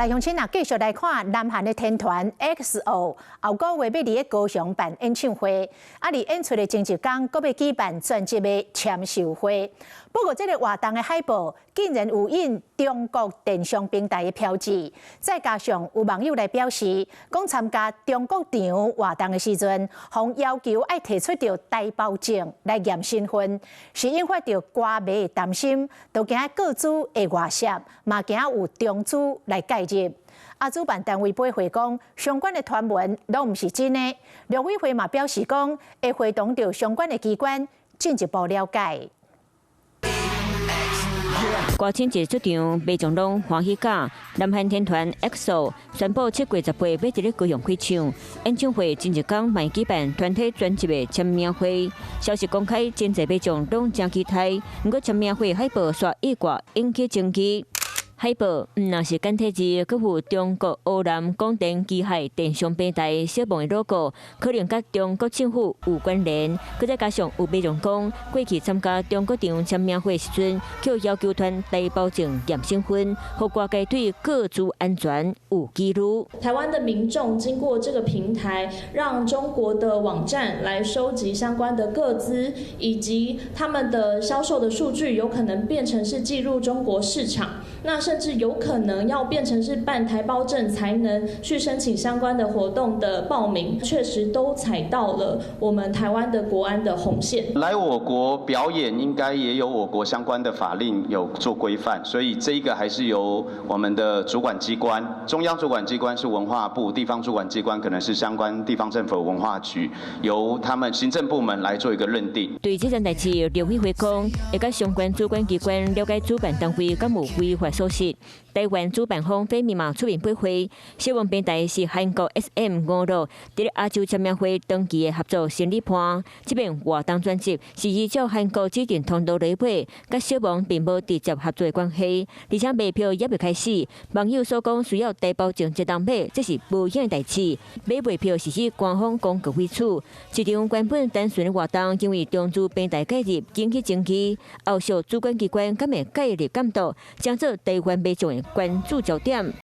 大鄉親啊，繼續來看南韓的天團 EXO， 後個月要在高雄辦演唱會，而演出的前一天，還要舉辦專輯的簽售會。不過，這個活動的海報竟然有印中國電商平台的標誌，再加上有網友來表示，講參加中國場活動的時陣，互要求要提出着台胞證來驗身份，是引發着歌迷的擔心，都驚個資會外泄，嘛驚有中資來介入。主辦單位駁回講，相關的傳聞都唔是真的。陸委會嘛表示講，會會同着相關的機關進一步了解。國慶節出場，民眾攏歡喜甲。南韓天團 EXO 宣布7月18日要佇咧高雄開唱演唱會，前一天嘛舉辦團體專輯的簽名會。消息公開，真濟民眾攏真期待。不過簽名會海報刷一掛引起爭議。海報唔那是簡體字，佮有中國歐南廣電機械電商平台小鵬的 logo， 可能甲中國政府有關聯。佮再加上有民眾講，過去參加中國場簽名會時陣，卻要求團台胞證驗身份，互外界對個資安全有疑慮。台灣的民眾經過這個平台，讓中國的網站來收集相關的個資，以及他們的銷售的數據，有可能變成是進入中國市場。那甚至有可能要變成是辦台胞證才能去申請相關的活動的報名，確實都踩到了我們台灣的國安的紅線。來我國表演應該也有我國相關的法令有做規範，所以這一個還是由我們的主管機關，中央主管機關是文化部，地方主管機關可能是相關地方政府文化局，由他們行政部門來做一個認定。對這件代志，陸委會講會甲相關主管機關了解主辦單位敢有違法所實。台灣主辦方非密碼出面駁回，小鵬平台是韓國 SM56佇咧亞洲簽名會登記的合作成立盤。這邊活動專輯是依照韓國指定通道來買，甲小鵬並無直接合作的關係。而且賣票也未開始，網友所講需要台胞證才當買，這是無影的代誌。買賣票是以官方廣告為主。這場原本單純的活動，因為中資平台介入引起爭議，後續主管機關敢會介入監督，將做台灣民眾的關注焦點。